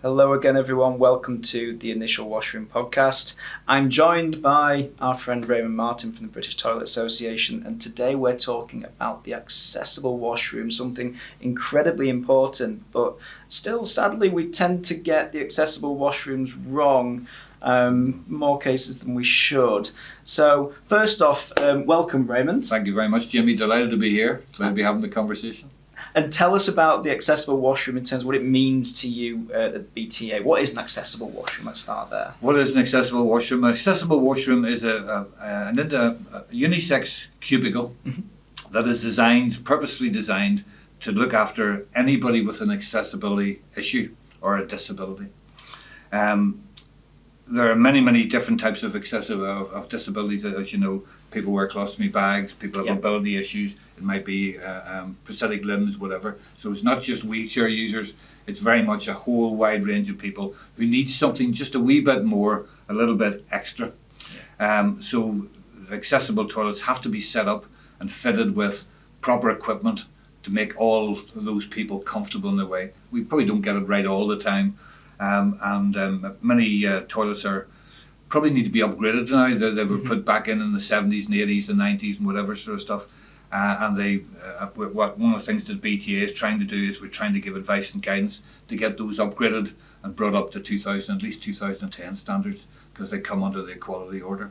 Hello again, everyone. Welcome to the Initial Washroom podcast. I'm joined by our friend Raymond Martin from the British Toilet Association, and today we're talking about the accessible washroom, something incredibly important, but still, sadly, we tend to get the accessible washrooms wrong. More cases than we should. So, first off, welcome, Raymond. Thank you very much, Jimmy. Delighted to be here. Glad to be having the conversation. And tell us about the accessible washroom in terms of what it means to you at BTA. What is an accessible washroom? Let's start there. What is an accessible washroom? An accessible washroom is a unisex cubicle that is purposely designed to look after anybody with an accessibility issue or a disability. There are many different types of disabilities. As you know, people wear colostomy bags, people have mobility issues. It might be prosthetic limbs, whatever. So it's not just wheelchair users. It's very much a whole wide range of people who need something just a wee bit more, a little bit extra. So accessible toilets have to be set up and fitted with proper equipment to make all of those people comfortable in their way. We probably don't get it right all the time. Many toilets probably need to be upgraded now. They were put back in the 70s and 80s, the 90s and whatever sort of stuff. One of the things that BTA is trying to do is we're trying to give advice and guidance to get those upgraded and brought up to at least 2010 standards, because they come under the equality order.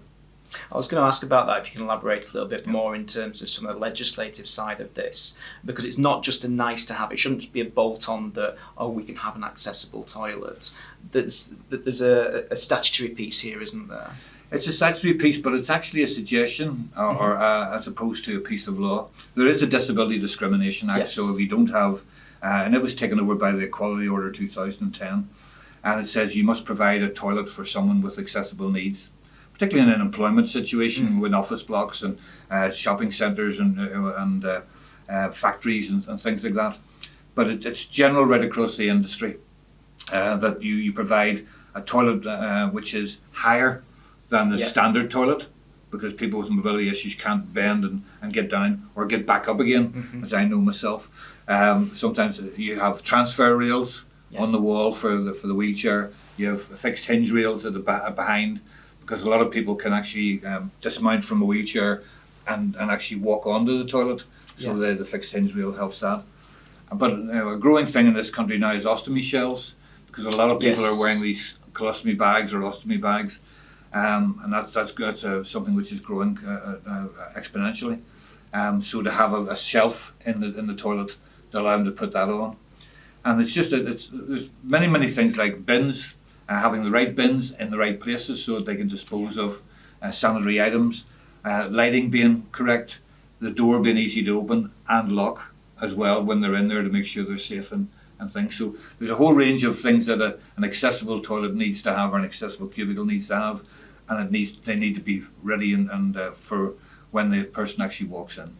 I was going to ask about that, if you can elaborate a little bit more in terms of some of the legislative side of this, because it's not just a nice to have. It shouldn't just be a bolt on that, we can have an accessible toilet. There's a statutory piece here, isn't there? It's a statutory piece, but it's actually a suggestion, or as opposed to a piece of law. There is the Disability Discrimination Act, so if you don't have, and it was taken over by the Equality Order 2010, and it says you must provide a toilet for someone with accessible needs, particularly in an employment situation with office blocks and shopping centres and factories and things like that. But it's general right across the industry that you provide a toilet which is higher than the standard toilet, because people with mobility issues can't bend and get down or get back up again, as I know myself. Sometimes you have transfer rails on the wall for the wheelchair. You have fixed hinge rails at the behind, because a lot of people can actually dismount from a wheelchair and actually walk onto the toilet. So the fixed hinge rail helps that. But a growing thing in this country now is ostomy shells, because a lot of people are wearing these colostomy bags or ostomy bags. And that's something which is growing exponentially. So to have a shelf in the toilet to allow them to put that on. And it's just there's many things like bins, having the right bins in the right places so that they can dispose of sanitary items, lighting being correct, the door being easy to open and lock as well when they're in there to make sure they're safe and things. So there's a whole range of things that an accessible toilet needs to have, or an accessible cubicle needs to have, and they need to be ready and for when the person actually walks in.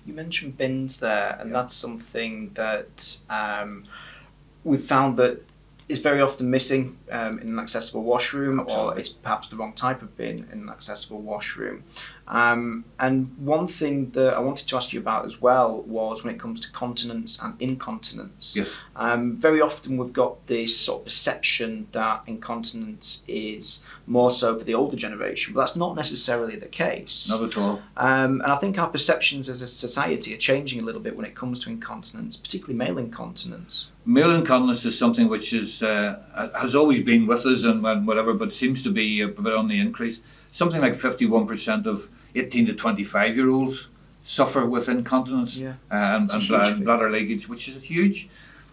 You mentioned bins there, and that's something that we've found that is very often missing in an accessible washroom. Absolutely. Or it's perhaps the wrong type of bin in an accessible washroom. And one thing that I wanted to ask you about as well was when it comes to continence and incontinence. Yes. Very often we've got this sort of perception that incontinence is more so for the older generation, but that's not necessarily the case. Not at all. And I think our perceptions as a society are changing a little bit when it comes to incontinence, particularly male incontinence. Male incontinence is something which has always been with us and whatever, but seems to be a bit on the increase. Something like 51% of 18 to 25-year-olds suffer with incontinence and bladder leakage, which is huge.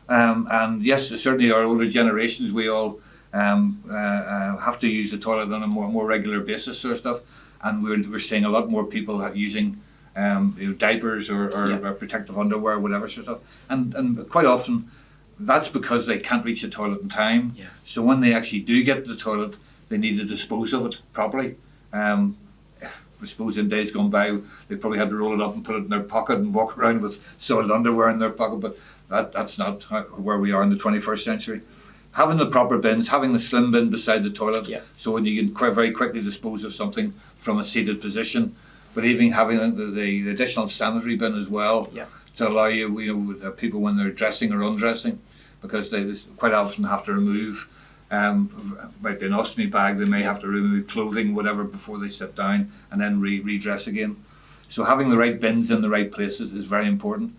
And yes, certainly our older generations, we all have to use the toilet on a more regular basis, sort of stuff. And we're seeing a lot more people using diapers or protective underwear, whatever sort of stuff. And quite often, that's because they can't reach the toilet in time. Yeah. So when they actually do get to the toilet, they need to dispose of it properly. I suppose in days gone by, they probably had to roll it up and put it in their pocket and walk around with soiled underwear in their pocket, but that's not where we are in the 21st century. Having the proper bins, having the slim bin beside the toilet, so when you can very quickly dispose of something from a seated position, but even having the additional sanitary bin as well to allow you, people when they're dressing or undressing, because they quite often have to remove, might be an ostomy bag, they may have to remove clothing, whatever, before they sit down and then redress again. So having the right bins in the right places is very important.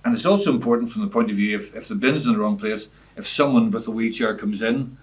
And it's also important from the point of view, if the bin's in the wrong place, if someone with a wheelchair comes in,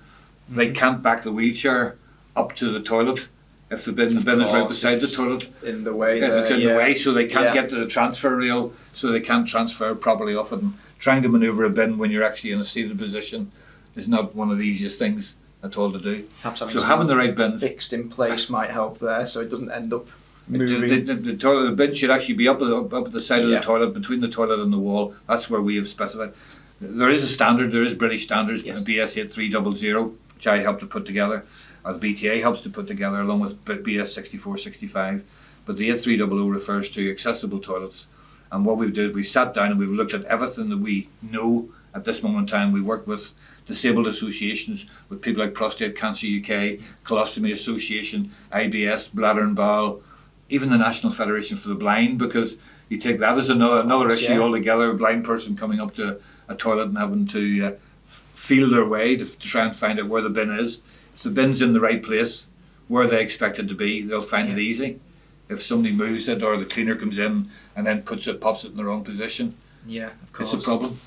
they can't back the wheelchair up to the toilet. If the bin is right beside the toilet, in the way, if it's in the way, so they can't get to the transfer rail, so they can't transfer properly off it. And trying to manoeuvre a bin when you're actually in a seated position is not one of the easiest things at all to do. So having the right bins fixed in place might help there, so it doesn't end up moving. The bin should actually be up at the side of the toilet, between the toilet and the wall. That's where we have specified. There is a standard. There is British standards, BS 8300, which I helped to put together, or the BTA helps to put together, along with BS 6465. But the 8300 refers to accessible toilets. And what we've done, we've sat down and we've looked at everything that we know at this moment in time. We work with disabled associations, with people like Prostate Cancer UK, Colostomy Association, IBS, Bladder and Bowel, even the National Federation for the Blind, because you take that as another issue altogether, a blind person coming up to a toilet and having to feel their way to try and find out where the bin is. If the bin's in the right place, where they expect it to be, they'll find it easy. If somebody moves it, or the cleaner comes in and then pops it in the wrong position, of course, it's a problem.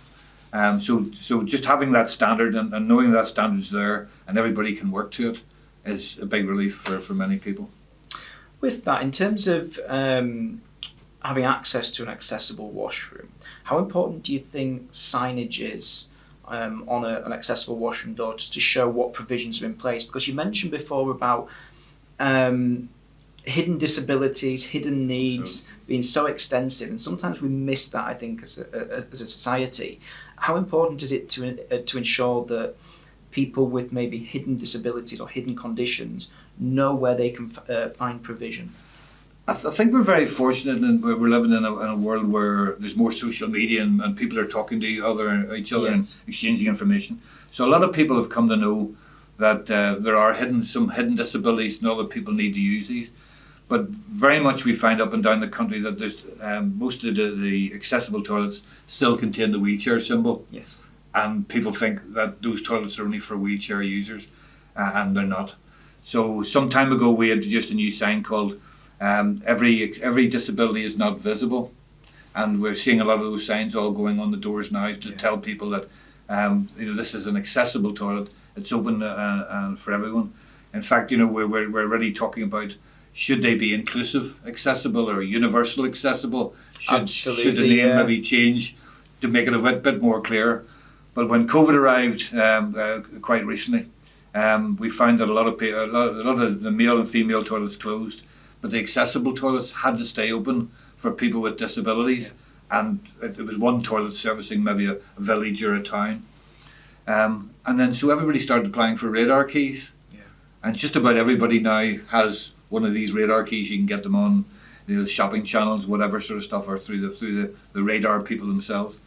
So just having that standard and knowing that standard's there and everybody can work to it is a big relief for many people. With that, in terms of having access to an accessible washroom, how important do you think signage is on an accessible washroom door, just to show what provisions are in place? Because you mentioned before about hidden disabilities, hidden needs being so extensive, and sometimes we miss that, I think, as a society. How important is it to ensure that people with maybe hidden disabilities or hidden conditions know where they can find provision? I think we're very fortunate, and we're living in a world where there's more social media and people are talking to each other and exchanging information. So a lot of people have come to know that there are some hidden disabilities and other people need to use these. But very much we find up and down the country that there's most of the accessible toilets still contain the wheelchair symbol. Yes. And people think that those toilets are only for wheelchair users, and they're not. So some time ago we introduced a new sign called every disability is not visible, and we're seeing a lot of those signs all going on the doors now to tell people that this is an accessible toilet. It's open for everyone. In fact, we're already talking about, should they be inclusive accessible or universal accessible? Should the name maybe change to make it a bit more clear? But when COVID arrived quite recently, we found that a lot of the male and female toilets closed, but the accessible toilets had to stay open for people with disabilities, and it was one toilet servicing maybe a village or a town. And then so everybody started applying for radar keys, and just about everybody now has one of these radar keys. You can get them on shopping channels, whatever sort of stuff, or through the radar people themselves.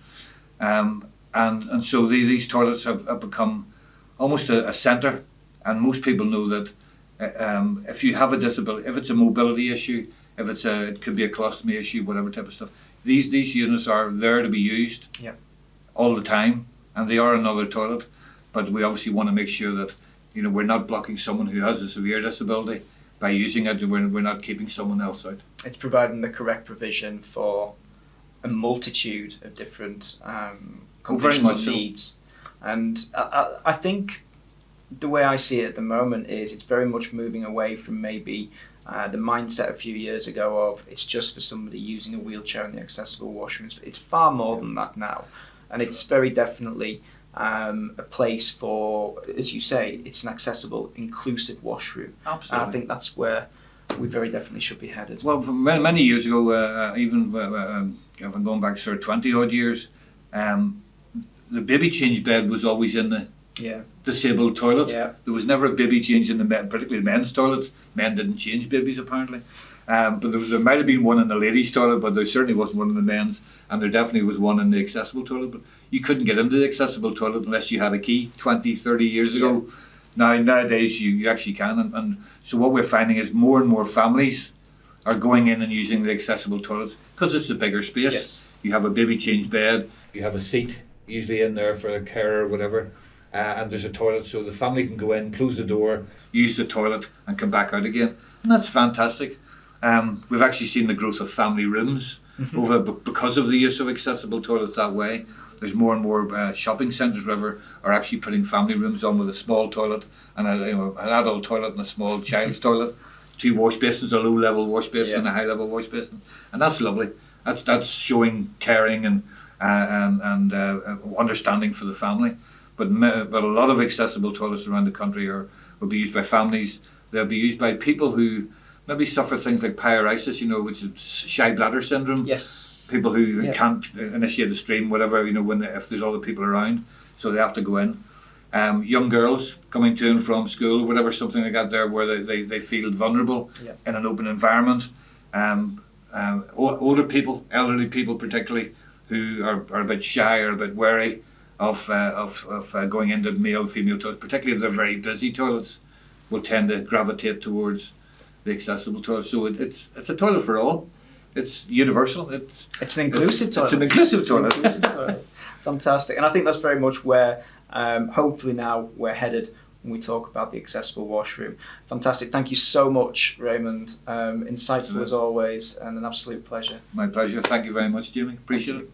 And so these toilets have become almost a centre, and most people know that if you have a disability, if it's a mobility issue, if it could be a colostomy issue, whatever type of stuff, these units are there to be used all the time, and they are another toilet. But we obviously want to make sure that we're not blocking someone who has a severe disability by using it. We're not keeping someone else out. It's providing the correct provision for a multitude of different conditional needs. And I think the way I see it at the moment is it's very much moving away from maybe the mindset a few years ago of it's just for somebody using a wheelchair in the accessible washrooms. It's far more than that now, and it's very definitely a place for, as you say, it's an accessible, inclusive washroom. Absolutely. And I think that's where we very definitely should be headed. Well, from many years ago, even if I'm going back sort of 20 odd years, the baby change bed was always in the disabled toilet. There was never a baby change in particularly the men's toilets. Men didn't change babies apparently. But there might have been one in the ladies' toilet, but there certainly wasn't one in the men's, and there definitely was one in the accessible toilet. But you couldn't get into the accessible toilet unless you had a key 20, 30 years ago. Nowadays you actually can, and so what we're finding is more and more families are going in and using the accessible toilets because it's a bigger space. You have a baby change bed, you have a seat usually in there for a carer or whatever. And there's a toilet, so the family can go in, close the door, use the toilet, and come back out again. And that's fantastic. We've actually seen the growth of family rooms over because of the use of accessible toilets that way. There's more and more shopping centres, wherever, are actually putting family rooms on with a small toilet and an adult toilet and a small child's toilet. 2 wash basins, a low-level wash basin and a high-level wash basin, and that's lovely. That's showing caring and understanding for the family. But a lot of accessible toilets around the country will be used by families. They'll be used by people who maybe suffer things like pyrisis, which is shy bladder syndrome. Yes. People who can't initiate the stream, whatever, if there's other people around, so they have to go in. Young girls coming to and from school, whatever, something like that there, where they feel vulnerable in an open environment. Older people, elderly people particularly, who are a bit shy or a bit wary of going into male, female toilets, particularly if they're very busy toilets, will tend to gravitate towards the accessible toilet. So it's a toilet for all. It's universal. It's an inclusive toilet. It's an inclusive toilet. Fantastic. And I think that's very much where hopefully now we're headed when we talk about the accessible washroom. Fantastic. Thank you so much, Raymond. Insightful as always, and an absolute pleasure. My pleasure. Thank you very much, Jimmy. Appreciate it.